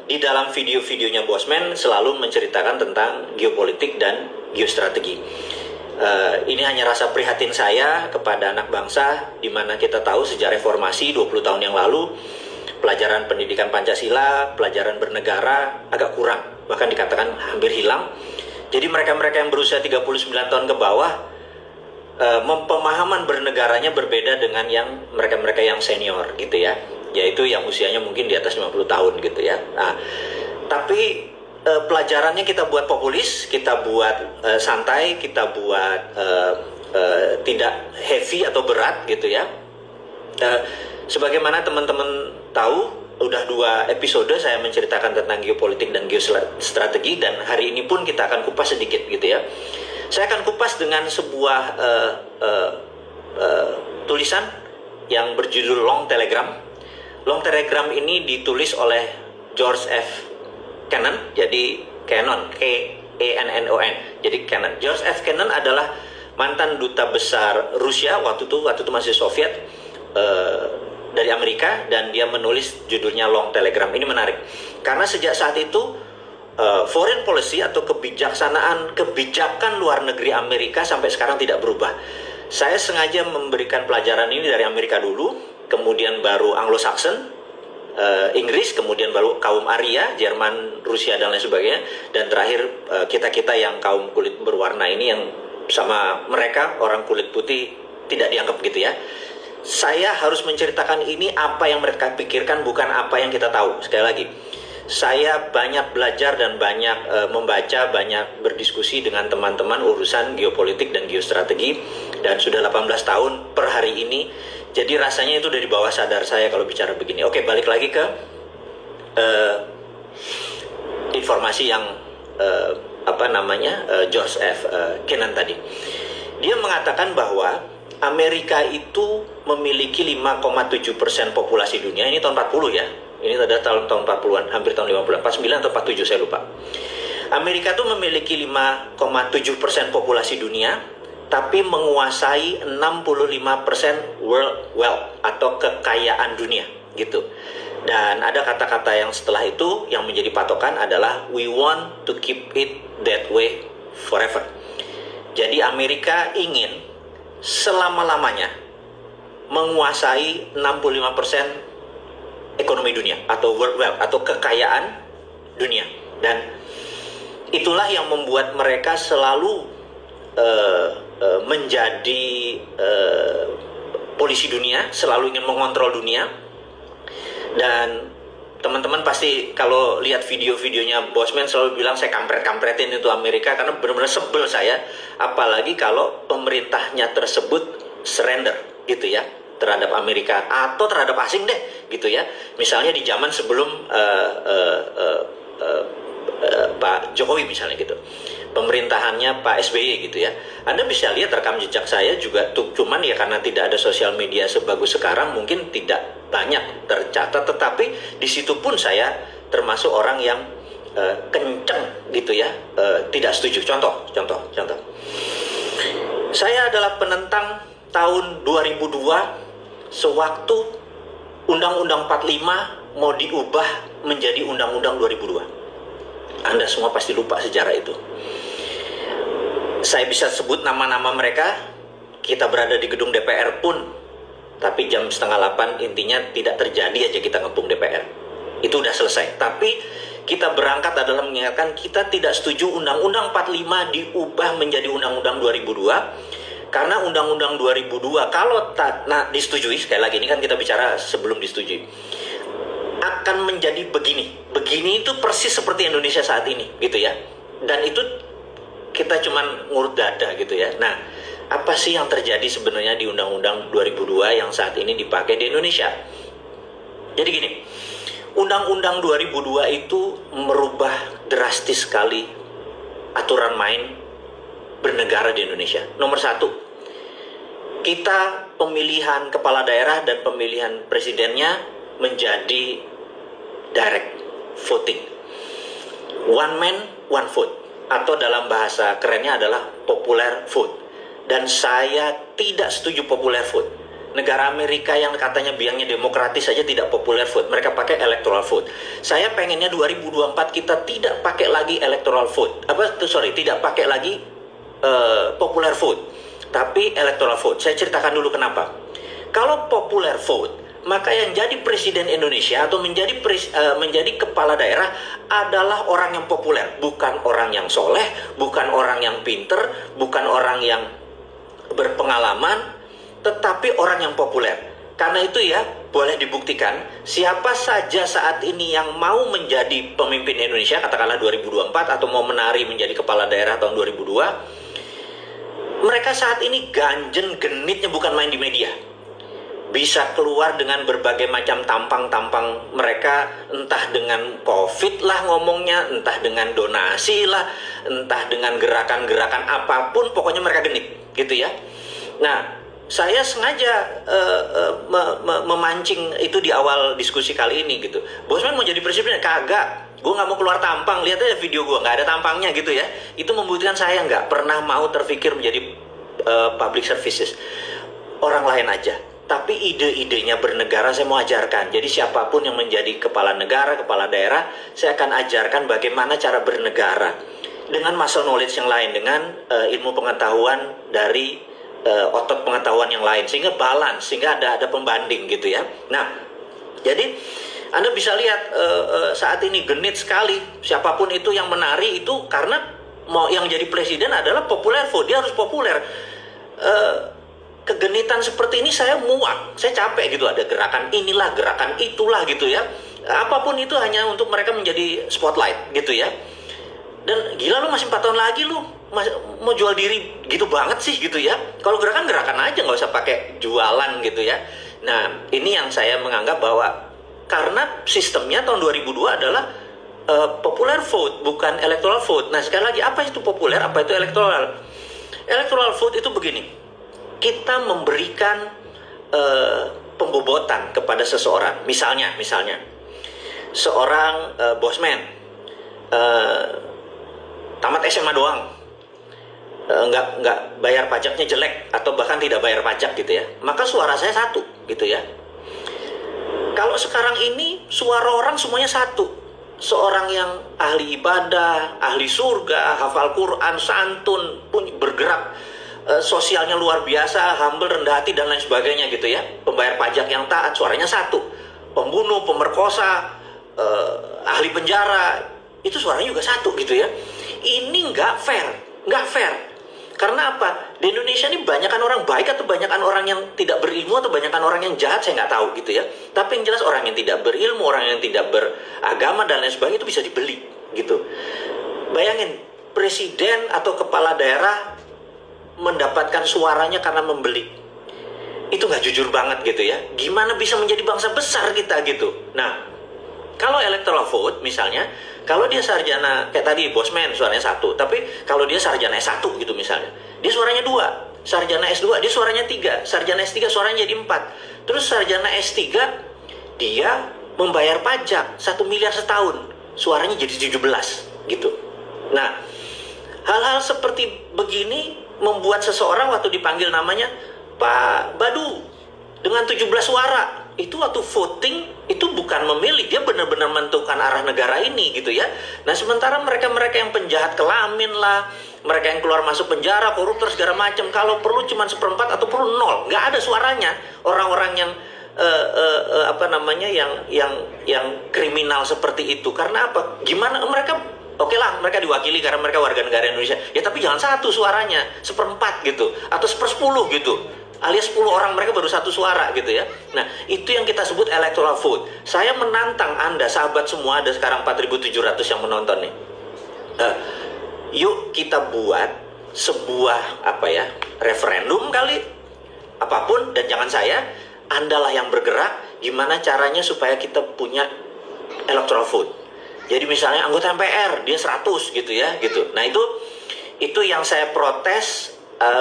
di dalam video-videonya Bosman selalu menceritakan tentang geopolitik dan geostrategi. Ini hanya rasa prihatin saya kepada anak bangsa, di mana kita tahu sejak reformasi 20 tahun yang lalu, pelajaran pendidikan Pancasila, pelajaran bernegara agak kurang, bahkan dikatakan hampir hilang. Jadi mereka-mereka yang berusia 39 tahun ke bawah, pemahaman bernegaranya berbeda dengan yang mereka-mereka yang senior gitu ya, yaitu yang usianya mungkin di atas 50 tahun gitu ya. Nah, tapi pelajarannya kita buat populis, kita buat santai, kita buat tidak heavy atau berat gitu ya. Sebagaimana teman-teman tahu, udah 2 episode saya menceritakan tentang geopolitik dan geostrategi, dan hari ini pun kita akan kupas sedikit gitu ya. Saya akan kupas dengan sebuah tulisan yang berjudul Long Telegram. Long Telegram ini ditulis oleh George F. Kennan, jadi Kennan, K-E-N-N-O-N, jadi Kennan. George F. Kennan adalah mantan duta besar Rusia waktu itu masih Soviet, dari Amerika, dan dia menulis judulnya Long Telegram. Ini menarik karena sejak saat itu foreign policy atau kebijakan luar negeri Amerika sampai sekarang tidak berubah. Saya sengaja memberikan pelajaran ini dari Amerika dulu, kemudian baru Anglo-Saxon, Inggris, kemudian baru kaum Arya, Jerman, Rusia, dan lain sebagainya, dan terakhir kita-kita yang kaum kulit berwarna ini yang sama mereka orang kulit putih tidak dianggap gitu ya. Saya harus menceritakan ini apa yang mereka pikirkan, bukan apa yang kita tahu. Sekali lagi, saya banyak belajar dan banyak membaca, banyak berdiskusi dengan teman-teman urusan geopolitik dan geostrategi, dan sudah 18 tahun per hari ini. Jadi rasanya itu dari bawah sadar saya kalau bicara begini. Oke, balik lagi ke informasi yang George F. Kennan tadi. Dia mengatakan bahwa Amerika itu memiliki 5,7% populasi dunia. Ini tahun 40 ya. Ini adalah tahun 40-an, hampir tahun 50-an, 49 atau 47 saya lupa. Amerika itu memiliki 5,7% populasi dunia, tapi menguasai 65% world wealth atau kekayaan dunia gitu. Dan ada kata-kata yang setelah itu yang menjadi patokan adalah we want to keep it that way forever. Jadi Amerika ingin selama-lamanya menguasai 65% ekonomi dunia atau world wealth atau kekayaan dunia, dan itulah yang membuat mereka selalu menjadi polisi dunia, selalu ingin mengontrol dunia. Dan teman-teman pasti kalau lihat video-videonya Bosman selalu bilang saya kampret-kampretin itu Amerika, karena benar-benar sebel saya, apalagi kalau pemerintahnya tersebut surrender gitu ya terhadap Amerika atau terhadap asing deh gitu ya. Misalnya di zaman sebelum Pak Jokowi misalnya gitu, pemerintahannya Pak SBY gitu ya. Anda bisa lihat rekam jejak saya juga tuh, cuman ya karena tidak ada sosial media sebagus sekarang mungkin tidak banyak tercatat, tetapi di situ pun saya termasuk orang yang kenceng gitu ya, tidak setuju. Contoh. Saya adalah penentang tahun 2002 sewaktu Undang-Undang 45 mau diubah menjadi Undang-Undang 2002. Anda semua pasti lupa sejarah itu. Saya bisa sebut nama-nama mereka. Kita berada di gedung DPR pun, tapi jam 7:30 intinya tidak terjadi aja kita ngepung DPR. Itu udah selesai. Tapi kita berangkat adalah mengingatkan kita tidak setuju Undang-Undang 45 diubah menjadi Undang-Undang 2002. Karena Undang-Undang 2002 kalau disetujui, sekali lagi ini kan kita bicara sebelum disetujui, akan menjadi begini. Begini itu persis seperti Indonesia saat ini gitu ya. Dan itu kita cuman ngurut dada gitu ya. Nah, apa sih yang terjadi sebenarnya di Undang-Undang 2002 yang saat ini dipakai di Indonesia? Jadi gini, Undang-Undang 2002 itu merubah drastis sekali aturan main bernegara di Indonesia. Nomor 1, kita pemilihan kepala daerah dan pemilihan presidennya menjadi direct voting, one man one vote, atau dalam bahasa kerennya adalah popular vote. Dan saya tidak setuju popular vote. Negara Amerika yang katanya biangnya demokratis saja tidak popular vote, mereka pakai electoral vote. Saya pengennya 2024 kita tidak pakai lagi electoral vote, tidak pakai lagi popular vote, tapi electoral vote. Saya ceritakan dulu kenapa. Kalau popular vote, maka yang jadi presiden Indonesia atau menjadi kepala daerah adalah orang yang populer, bukan orang yang soleh, bukan orang yang pinter, bukan orang yang berpengalaman, tetapi orang yang populer. Karena itu ya, boleh dibuktikan siapa saja saat ini yang mau menjadi pemimpin Indonesia, katakanlah 2024, atau mau menari menjadi kepala daerah tahun 2002, mereka saat ini ganjen genitnya bukan main di media. Bisa keluar dengan berbagai macam tampang-tampang mereka, entah dengan COVID lah ngomongnya, entah dengan donasi lah, entah dengan gerakan-gerakan apapun, pokoknya mereka genit gitu ya. Nah, saya sengaja memancing itu di awal diskusi kali ini gitu. Bosman mau jadi presiden? Kagak, gue nggak mau keluar tampang. Lihat aja video gue, nggak ada tampangnya gitu ya. Itu membuktikan saya nggak pernah mau terpikir menjadi public services. Orang lain aja. Tapi ide-idenya bernegara saya mau ajarkan. Jadi siapapun yang menjadi kepala negara, kepala daerah, saya akan ajarkan bagaimana cara bernegara dengan muscle knowledge yang lain, dengan ilmu pengetahuan dari otot pengetahuan yang lain, sehingga balance, sehingga ada pembanding gitu ya. Nah, jadi Anda bisa lihat saat ini genit sekali siapapun itu yang menari itu, karena mau yang jadi presiden adalah populer vote, dia harus populer. Kegenitan seperti ini saya muak, saya capek gitu, ada gerakan inilah, gerakan itulah gitu ya. Apapun itu hanya untuk mereka menjadi spotlight gitu ya. Dan gila, lu masih 4 tahun lagi lu mau jual diri gitu banget sih gitu ya. Kalau gerakan aja, nggak usah pakai jualan gitu ya. Nah, ini yang saya menganggap bahwa karena sistemnya tahun 2002 adalah popular vote, bukan electoral vote. Nah, sekali lagi, apa itu populer, apa itu electoral? Electoral vote itu begini, kita memberikan pembobotan kepada seseorang. Misalnya seorang bosman tamat SMA doang, nggak bayar pajaknya jelek atau bahkan tidak bayar pajak gitu ya, maka suara saya satu gitu ya. Kalau sekarang ini suara orang semuanya satu, seorang yang ahli ibadah, ahli surga, hafal Quran, santun, pun bergerak, sosialnya luar biasa, humble, rendah hati dan lain sebagainya gitu ya, pembayar pajak yang taat, suaranya satu. Pembunuh, pemerkosa, ahli penjara, itu suaranya juga satu gitu ya. Ini nggak fair. Karena apa? Di Indonesia ini banyakan orang baik atau banyakan orang yang tidak berilmu atau banyakan orang yang jahat, saya nggak tahu gitu ya. Tapi yang jelas orang yang tidak berilmu, orang yang tidak beragama dan lain sebagainya itu bisa dibeli gitu. Bayangin, presiden atau kepala daerah mendapatkan suaranya karena membeli. Itu nggak jujur banget gitu ya. Gimana bisa menjadi bangsa besar kita gitu. Nah, kalau electoral vote misalnya, kalau dia sarjana kayak tadi bosman suaranya satu, tapi kalau dia sarjana S1 gitu misalnya, dia suaranya 2. Sarjana S2 dia suaranya 3. Sarjana S3 suaranya jadi 4. Terus sarjana S3 dia membayar pajak 1 miliar setahun, suaranya jadi 17 gitu. Nah, hal-hal seperti begini membuat seseorang waktu dipanggil namanya Pak Badu dengan 17 suara, itu waktu voting itu bukan memilih, dia benar-benar menentukan arah negara ini gitu ya. Nah, sementara mereka-mereka yang penjahat kelamin lah, mereka yang keluar masuk penjara, koruptor segala macam, kalau perlu cuma 1/4 atau perlu 0, nggak ada suaranya. Orang-orang yang yang kriminal seperti itu, karena apa? Gimana mereka? Oke lah, mereka diwakili karena mereka warga negara Indonesia. Ya tapi jangan satu suaranya, 1/4 gitu, atau 1/10 gitu. Alias 10 orang mereka baru 1 suara gitu ya. Nah, itu yang kita sebut electoral vote. Saya menantang Anda, sahabat semua, ada sekarang 4.700 yang menonton nih. Yuk kita buat sebuah referendum kali, apapun, dan jangan saya, Andalah yang bergerak, gimana caranya supaya kita punya electoral vote. Jadi misalnya anggota MPR dia 100 gitu ya, gitu. Nah, itu yang saya protes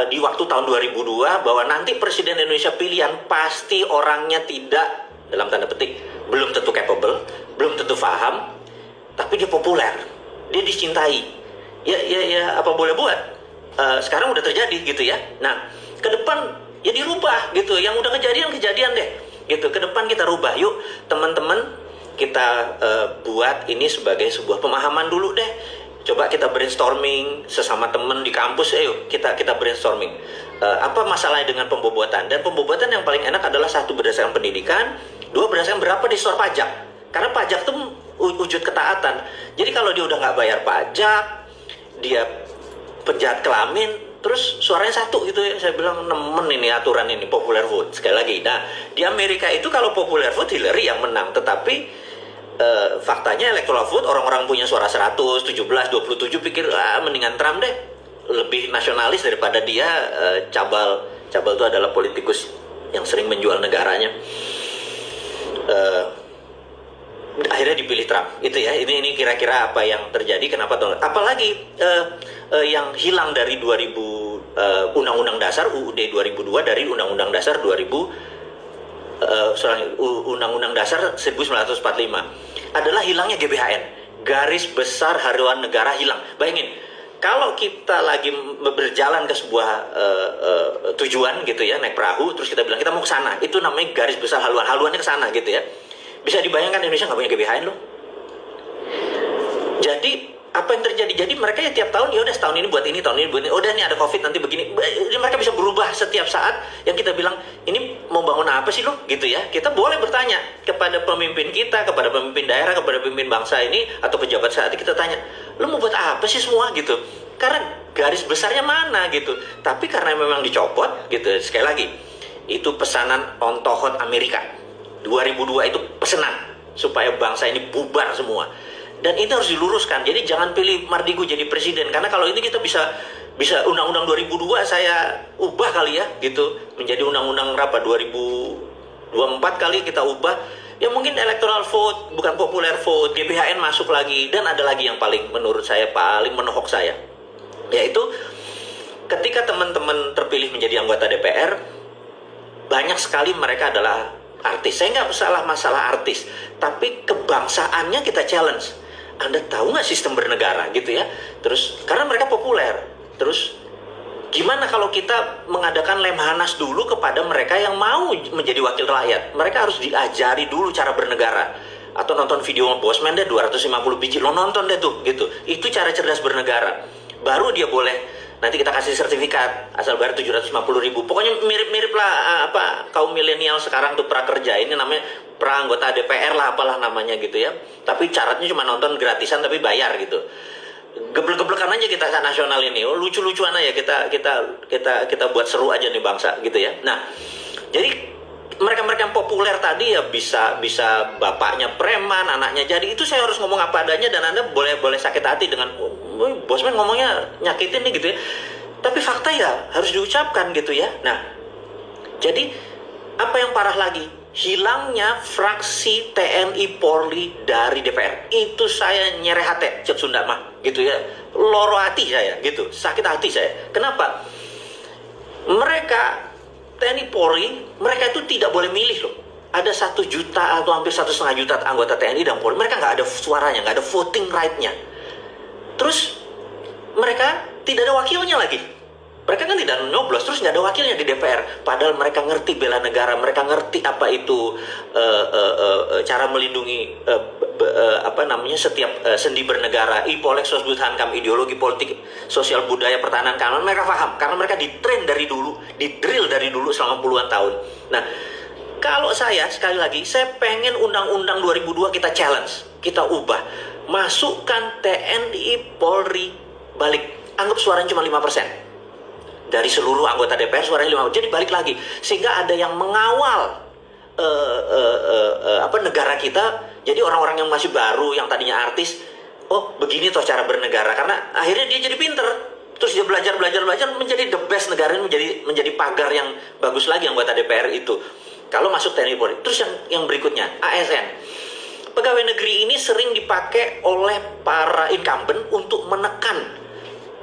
di waktu tahun 2002, bahwa nanti presiden Indonesia pilihan pasti orangnya tidak, dalam tanda petik, belum tentu capable, belum tentu paham, tapi dia populer, dia dicintai. Ya apa boleh buat. Sekarang udah terjadi gitu ya. Nah, ke depan ya dirubah gitu. Yang udah kejadian deh gitu. Ke depan kita rubah. Yuk teman-teman, kita buat ini sebagai sebuah pemahaman dulu deh. Coba kita brainstorming sesama teman di kampus. Ayo kita brainstorming. Apa masalahnya dengan pembobotan? Dan pembobotan yang paling enak adalah satu, berdasarkan pendidikan, dua, berdasarkan berapa disetor pajak. Karena pajak itu wujud ketaatan. Jadi kalau dia udah nggak bayar pajak, dia penjahat kelamin, terus suaranya satu gitu ya. Saya bilang nemen ini aturan ini, popular vote. Sekali lagi, nah di Amerika itu kalau popular vote Hillary yang menang, tetapi faktanya electoral vote orang-orang punya suara 100, 17, 27 pikir mendingan Trump deh, lebih nasionalis daripada dia. Cabal itu adalah politikus yang sering menjual negaranya. Akhirnya dipilih Trump itu ya. Ini kira-kira apa yang terjadi, kenapa tuh. Apalagi yang hilang dari 2000 Undang-Undang Dasar UUD 2002, dari Undang-Undang Dasar 2000 Undang-Undang Dasar 1945 adalah hilangnya GBHN, garis besar haluan negara hilang. Bayangin, kalau kita lagi berjalan ke sebuah tujuan gitu ya, naik perahu, terus kita bilang kita mau ke sana, itu namanya garis besar haluannya ke sana gitu ya. Bisa dibayangkan Indonesia nggak punya GBHN loh. Jadi apa yang terjadi? Jadi mereka ya tiap tahun, ya udah setahun ini buat ini, tahun ini buat ini. Udah nih ada COVID nanti begini. Jadi mereka bisa berubah setiap saat. Yang kita bilang ini mau bangun apa sih lo? Gitu ya. Kita boleh bertanya kepada pemimpin kita, kepada pemimpin daerah, kepada pemimpin bangsa ini atau pejabat saat ini, kita tanya, lo mau buat apa sih semua gitu? Karena garis besarnya mana gitu. Tapi karena memang dicopot gitu. Sekali lagi, itu pesanan on tohot Amerika. 2002 itu pesanan supaya bangsa ini bubar semua. Dan itu harus diluruskan. Jadi jangan pilih Mardigu jadi presiden, karena kalau itu kita bisa undang-undang 2002 saya ubah kali ya gitu menjadi undang-undang berapa, 2024 kali kita ubah. Ya mungkin electoral vote bukan popular vote, GBHN masuk lagi, dan ada lagi yang paling menurut saya paling menohok saya, yaitu ketika teman-teman terpilih menjadi anggota DPR, banyak sekali mereka adalah artis. Saya nggak salah masalah artis, tapi kebangsaannya kita challenge. Anda tahu nggak sistem bernegara gitu ya? Terus karena mereka populer, terus gimana kalau kita mengadakan lemhanas dulu kepada mereka yang mau menjadi wakil rakyat? Mereka harus diajari dulu cara bernegara. Atau nonton video Bosman deh 250 biji, lo nonton deh tuh gitu. Itu cara cerdas bernegara. Baru dia boleh, nanti kita kasih sertifikat asal bayar 750.000. Pokoknya mirip-mirip lah kaum milenial sekarang tuh prakerja. Ini namanya pra-anggota DPR lah, apalah namanya gitu ya. Tapi syaratnya cuma nonton gratisan tapi bayar gitu. Geblek-geblekan aja kita nasional ini. Oh, lucu-lucuan aja kita buat seru aja nih bangsa gitu ya. Nah, jadi mereka-mereka yang populer tadi ya bisa bapaknya preman, anaknya jadi. Itu saya harus ngomong apa adanya, dan Anda boleh sakit hati dengan Bosman ngomongnya nyakitin nih gitu ya. Tapi fakta ya harus diucapkan gitu ya. Nah, jadi apa yang parah lagi? Hilangnya fraksi TNI Polri dari DPR. Itu saya nyereh hati, cek Sunda mah gitu ya. Loro hati saya gitu, sakit hati saya. Kenapa? Mereka TNI Polri, mereka itu tidak boleh milih loh. Ada 1 juta atau hampir 1,5 juta anggota TNI dan Polri, mereka nggak ada suaranya, nggak ada voting right-nya. Terus mereka tidak ada wakilnya lagi. Mereka kan tidak nyoblos, terus nggak ada wakilnya di DPR. Padahal mereka ngerti bela negara, mereka ngerti apa itu cara melindungi setiap sendi bernegara, Ipolek Sosbud Hankam, ideologi politik, sosial budaya, pertahanan keamanan. Mereka paham karena mereka ditrain dari dulu, didrill dari dulu selama puluhan tahun. Nah, kalau saya sekali lagi, saya pengen undang-undang 2002 kita challenge, kita ubah, masukkan TNI Polri balik, anggap suaranya cuma 5%. Dari seluruh anggota DPR suaranya 5%. Jadi balik lagi, sehingga ada yang mengawal negara kita. Jadi orang-orang yang masih baru, yang tadinya artis, oh begini toh cara bernegara. Karena akhirnya dia jadi pinter, terus dia belajar menjadi the best negara, menjadi pagar yang bagus lagi anggota DPR itu. Kalau masuk TNI Polri. Terus yang berikutnya, ASN. Pegawai negeri ini sering dipakai oleh para incumbent untuk menekan,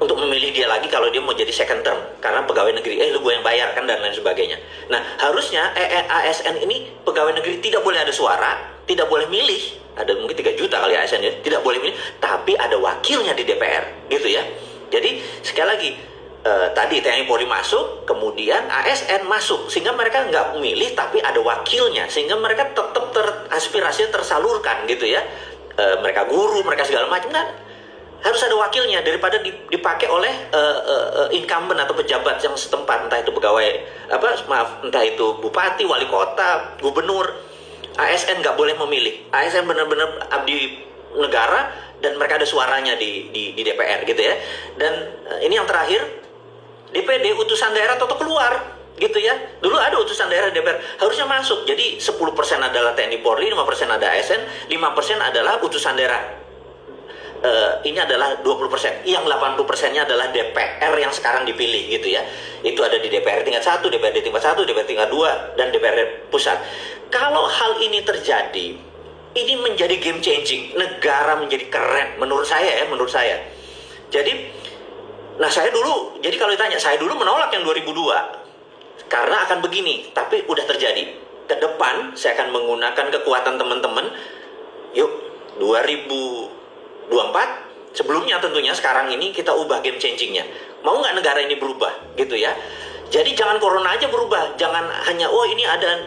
untuk memilih dia lagi kalau dia mau jadi second term, karena pegawai negeri lu gue yang bayar kan, dan lain sebagainya. Nah, harusnya ASN ini pegawai negeri tidak boleh ada suara, tidak boleh milih. Ada mungkin 3 juta kali ASN ya, tidak boleh milih, tapi ada wakilnya di DPR gitu ya. Jadi sekali lagi, tadi TNI Polri masuk, kemudian ASN masuk, sehingga mereka nggak memilih tapi ada wakilnya, sehingga mereka tetap aspirasinya tersalurkan gitu ya. Mereka guru, mereka segala macam kan harus ada wakilnya daripada dipakai oleh incumbent atau pejabat yang setempat, entah itu pegawai entah itu bupati, wali kota, gubernur. ASN nggak boleh memilih. ASN benar-benar abdi negara dan mereka ada suaranya di DPR gitu ya. Dan ini yang terakhir, DPD utusan daerah atau keluar gitu ya. Dulu ada utusan daerah DPR, harusnya masuk. Jadi 10% adalah TNI Polri, 5% ada ASN, 5% adalah utusan daerah. Ini adalah 20%. Yang 80%-nya adalah DPR yang sekarang dipilih gitu ya. Itu ada di DPR tingkat 1, DPRD tingkat 1, DPR tingkat 2, dan DPR pusat. Kalau hal ini terjadi, ini menjadi game changing. Negara menjadi keren menurut saya ya, menurut saya. Jadi nah jadi kalau ditanya, saya dulu menolak yang 2002 karena akan begini, tapi udah terjadi. Ke depan saya akan menggunakan kekuatan teman-teman. Yuk 2024 sebelumnya tentunya, sekarang ini kita ubah game changingnya. Mau nggak negara ini berubah gitu ya. Jadi jangan corona aja berubah, jangan hanya ini ada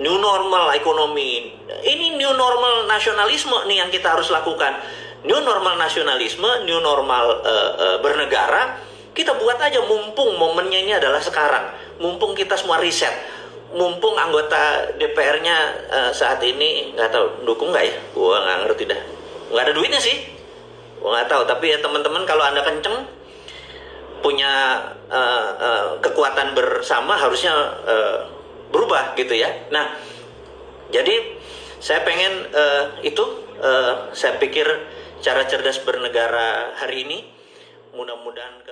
new normal ekonomi. Ini new normal nasionalisme nih yang kita harus lakukan. New normal nasionalisme, new normal bernegara, kita buat aja mumpung momennya ini adalah sekarang. Mumpung kita semua riset, mumpung anggota DPR-nya saat ini nggak tahu dukung nggak ya? Gua nggak ngerti dah. Nggak ada duitnya sih. Gua nggak tahu. Tapi ya teman-teman, kalau Anda kenceng, punya kekuatan bersama, harusnya berubah gitu ya. Nah, jadi saya pengen saya pikir cara cerdas bernegara hari ini mudah-mudahan